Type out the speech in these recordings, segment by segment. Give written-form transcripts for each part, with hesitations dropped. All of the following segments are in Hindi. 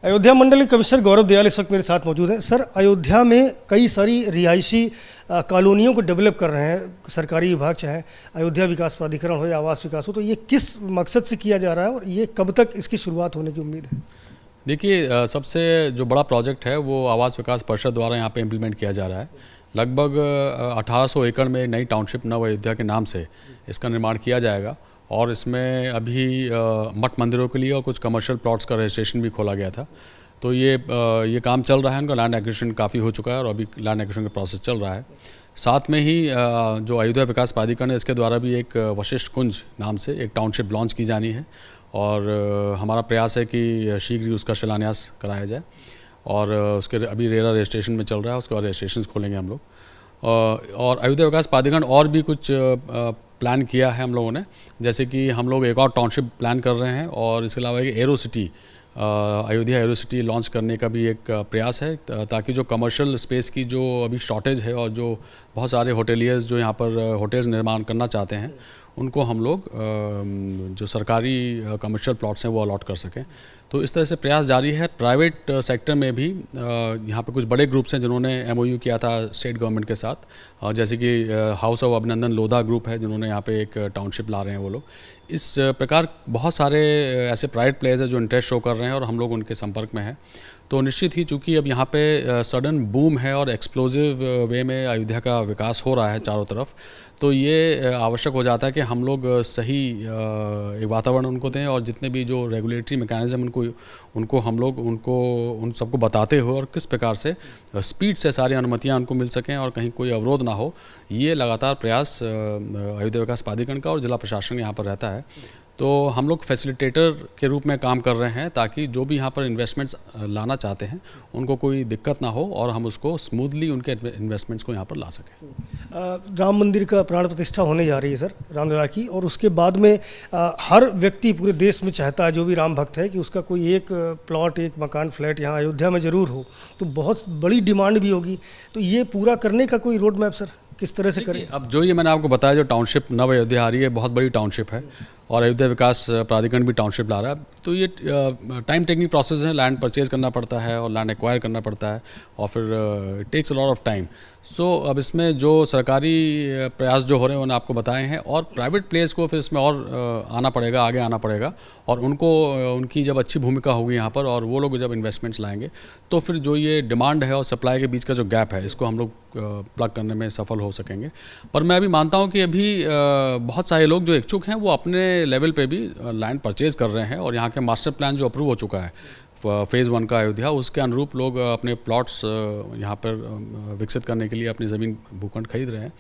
अयोध्या मंडल के कमिश्नर गौरव दयाल इस वक्त मेरे साथ मौजूद हैं। सर, अयोध्या में कई सारी रिहायशी कॉलोनियों को डेवलप कर रहे हैं सरकारी विभाग, चाहे अयोध्या विकास प्राधिकरण हो या आवास विकास हो, तो ये किस मकसद से किया जा रहा है और ये कब तक इसकी शुरुआत होने की उम्मीद है? देखिए, सबसे जो बड़ा प्रोजेक्ट है वो आवास विकास परिषद द्वारा यहाँ पे इम्प्लीमेंट किया जा रहा है। लगभग 1800 एकड़ में नई टाउनशिप नव अयोध्या के नाम से इसका निर्माण किया जाएगा और इसमें अभी मठ मंदिरों के लिए और कुछ कमर्शियल प्लॉट्स का रजिस्ट्रेशन भी खोला गया था। तो ये काम चल रहा है, उनका लैंड एक्विजिशन काफ़ी हो चुका है और अभी लैंड एक्विजिशन का प्रोसेस चल रहा है। साथ में ही जो अयोध्या विकास प्राधिकरण है, इसके द्वारा भी एक वशिष्ठ कुंज नाम से एक टाउनशिप लॉन्च की जानी है और हमारा प्रयास है कि शीघ्र ही उसका शिलान्यास कराया जाए और उसके अभी रेरा रजिस्ट्रेशन में चल रहा है, उसके बाद रजिस्ट्रेशन खोलेंगे हम लोग। और अयोध्या विकास प्राधिकरण और भी कुछ प्लान किया है हम लोगों ने, जैसे कि हम लोग एक और टाउनशिप प्लान कर रहे हैं और इसके अलावा एक arrow city, Ayodhya arrow city launch करने का भी एक प्रयास है, ताकि जो कमर्शियल स्पेस की जो अभी शॉर्टेज है और जो बहुत सारे होटेलियर्स जो यहाँ पर होटल्स निर्माण करना चाहते हैं उनको हम लोग जो सरकारी कमर्शियल प्लॉट्स हैं वो अलॉट कर सकें। तो इस तरह से प्रयास जारी है। प्राइवेट सेक्टर में भी यहाँ पे कुछ बड़े ग्रुप्स हैं जिन्होंने MOU किया था स्टेट गवर्नमेंट के साथ, जैसे कि हाउस ऑफ अभिनंदन लोधा ग्रुप है जिन्होंने यहाँ पे एक टाउनशिप ला रहे हैं वो लोग। इस प्रकार बहुत सारे ऐसे प्राइवेट प्लेयर्स हैं जो इंटरेस्ट शो कर रहे हैं और हम लोग उनके संपर्क में हैं। तो निश्चित ही चूँकि अब यहाँ पे सडन बूम है और एक्सप्लोजिव वे में अयोध्या का विकास हो रहा है चारों तरफ, तो ये आवश्यक हो जाता है कि हम लोग सही एक वातावरण उनको दें और जितने भी जो रेगुलेटरी मैकेनिज्म उनको हम लोग उन सबको बताते हो और किस प्रकार से स्पीड से सारी अनुमतियाँ उनको मिल सकें और कहीं कोई अवरोध ना हो, ये लगातार प्रयास अयोध्या विकास प्राधिकरण का और जिला प्रशासन यहाँ पर रहता है। तो हम लोग फैसिलिटेटर के रूप में काम कर रहे हैं ताकि जो भी यहाँ पर इन्वेस्टमेंट्स लाना चाहते हैं उनको कोई दिक्कत ना हो और हम उसको स्मूथली उनके इन्वेस्टमेंट्स को यहाँ पर ला सकें। राम मंदिर का प्राण प्रतिष्ठा होने जा रही है सर, रामलला की, और उसके बाद में हर व्यक्ति पूरे देश में चाहता है, जो भी राम भक्त है, कि उसका कोई एक प्लॉट, एक मकान, फ्लैट यहाँ अयोध्या में ज़रूर हो। तो बहुत बड़ी डिमांड भी होगी, तो ये पूरा करने का कोई रोड मैप सर किस तरह से करें? अब जो ये मैंने आपको बताया, जो टाउनशिप नव अयोध्या आ रही है बहुत बड़ी टाउनशिप है और अयोध्या विकास प्राधिकरण भी टाउनशिप ला रहा है। तो ये टाइम टेकिंग प्रोसेस है, लैंड परचेज करना पड़ता है और लैंड एक्वायर करना पड़ता है और फिर it takes a lot of time. So अब इसमें जो सरकारी प्रयास जो हो रहे हैं उन्होंने आपको बताए हैं और प्राइवेट प्लेयर्स को फिर इसमें और आना पड़ेगा, आगे आना पड़ेगा और उनको उनकी जब अच्छी भूमिका होगी यहाँ पर और वो लोग जब इन्वेस्टमेंट्स लाएंगे तो फिर जो ये डिमांड है और सप्लाई के बीच का जो गैप है इसको हम लोग प्लग करने में सफल हो सकेंगे। पर मैं अभी मानता हूँ कि अभी बहुत सारे लोग जो इच्छुक हैं वो अपने लेवल पे भी लैंड परचेज़ कर रहे हैं और यहाँ के मास्टर प्लान जो अप्रूव हो चुका है फेज़ 1 का अयोध्या, उसके अनुरूप लोग अपने प्लॉट्स यहाँ पर विकसित करने के लिए अपनी ज़मीन भूखंड खरीद रहे हैं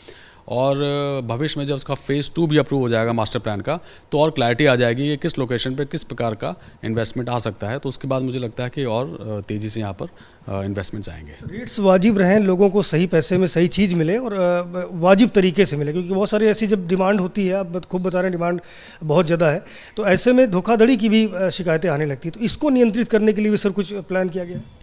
और भविष्य में जब उसका फेज़ 2 भी अप्रूव हो जाएगा मास्टर प्लान का तो और क्लैरिटी आ जाएगी कि किस लोकेशन पे किस प्रकार का इन्वेस्टमेंट आ सकता है। तो उसके बाद मुझे लगता है कि और तेज़ी से यहाँ पर इन्वेस्टमेंट्स आएंगे। रेट्स वाजिब रहें, लोगों को सही पैसे में सही चीज़ मिले और वाजिब तरीके से मिले, क्योंकि बहुत सारी ऐसी जब डिमांड होती है, आप खूब बता रहे हैं डिमांड बहुत ज़्यादा है, तो ऐसे में धोखाधड़ी की भी शिकायतें आने लगती है। तो इसको नियंत्रित करने के लिए भी सर कुछ प्लान किया गया है?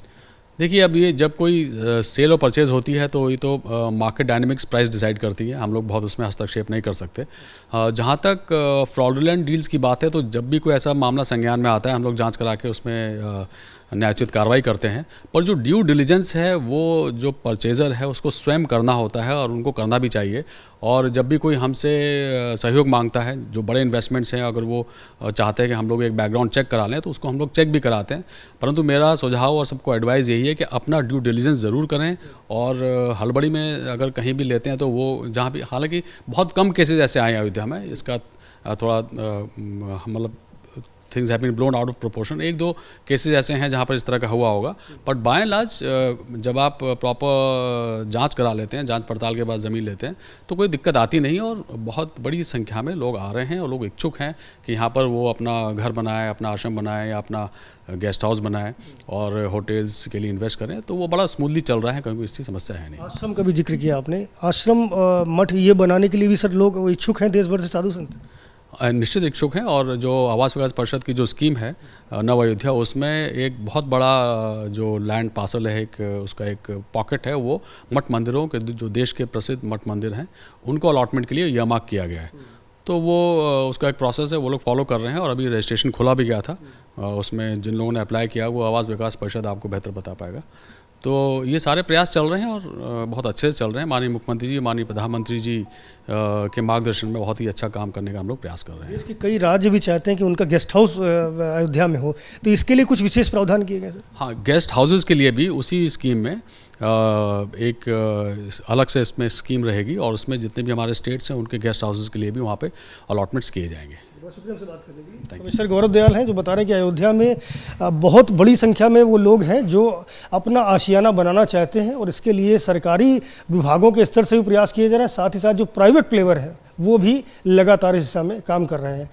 देखिए, अब ये जब कोई सेल और परचेज़ होती है तो ये तो मार्केट डायनेमिक्स प्राइस डिसाइड करती है, हम लोग बहुत उसमें हस्तक्षेप नहीं कर सकते। जहाँ तक फ्रॉडुलेंट डील्स की बात है तो जब भी कोई ऐसा मामला संज्ञान में आता है हम लोग जांच करा के उसमें न्यायोचित कार्रवाई करते हैं। पर जो ड्यू डिलिजेंस है वो जो परचेज़र है उसको स्वयं करना होता है और उनको करना भी चाहिए। और जब भी कोई हमसे सहयोग मांगता है, जो बड़े इन्वेस्टमेंट्स हैं, अगर वो चाहते हैं कि हम लोग एक बैकग्राउंड चेक करा लें तो उसको हम लोग चेक भी कराते हैं। परंतु मेरा सुझाव और सबको एडवाइस यही है कि अपना ड्यू डिलिजेंस ज़रूर करें और हड़बड़ी में अगर कहीं भी लेते हैं तो वो जहाँ भी, हालांकि बहुत कम केसेज ऐसे आए अयोध्या में, इसका थोड़ा मतलब things have been blown out of proportion, 1-2 cases ऐसे हैं जहाँ पर इस तरह का हुआ होगा। बट बाय एंड लार्ज जब आप प्रॉपर जांच करा लेते हैं, जांच पड़ताल के बाद ज़मीन लेते हैं तो कोई दिक्कत आती नहीं और बहुत बड़ी संख्या में लोग आ रहे हैं और लोग इच्छुक हैं कि यहाँ पर वो अपना घर बनाए, अपना आश्रम बनाए या अपना गेस्ट हाउस बनाए और होटल्स के लिए इन्वेस्ट करें। तो वो बड़ा स्मूथली चल रहा है, कहीं इसकी समस्या है नहीं। आश्रम का भी जिक्र किया आपने, आश्रम मठ ये बनाने के लिए भी सर लोग इच्छुक हैं देश भर से, साधु संत निश्चित इच्छुक हैं और जो आवास विकास परिषद की जो स्कीम है नव अयोध्या, उसमें एक बहुत बड़ा जो लैंड पार्सल है, एक उसका एक पॉकेट है, वो मठ मंदिरों के जो देश के प्रसिद्ध मठ मंदिर हैं उनको अलॉटमेंट के लिए यमार्क किया गया है। तो वो उसका एक प्रोसेस है, वो लोग फॉलो कर रहे हैं और अभी रजिस्ट्रेशन खुला भी गया था। उसमें जिन लोगों ने अप्लाई किया वो आवास विकास परिषद आपको बेहतर बता पाएगा। तो ये सारे प्रयास चल रहे हैं और बहुत अच्छे से चल रहे हैं। माननीय मुख्यमंत्री जी, माननीय प्रधानमंत्री जी के मार्गदर्शन में बहुत ही अच्छा काम करने का हम लोग प्रयास कर रहे हैं। देश के कई राज्य भी चाहते हैं कि उनका गेस्ट हाउस अयोध्या में हो, तो इसके लिए कुछ विशेष प्रावधान किए गए सर? हाँ, गेस्ट हाउसेस के लिए भी उसी स्कीम में एक अलग से इसमें स्कीम रहेगी और उसमें जितने भी हमारे स्टेट्स हैं उनके गेस्ट हाउसेस के लिए भी वहाँ पे अलॉटमेंट्स किए जाएंगे। बहुत शुक्रिया हमसे बात करने के लिए। मिस्टर गौरव दयाल हैं जो बता रहे हैं कि अयोध्या में बहुत बड़ी संख्या में वो लोग हैं जो अपना आशियाना बनाना चाहते हैं और इसके लिए सरकारी विभागों के स्तर से भी प्रयास किए जा रहे हैं, साथ ही साथ जो प्राइवेट प्लेयर है वो भी लगातार इस दिशा में काम कर रहे हैं।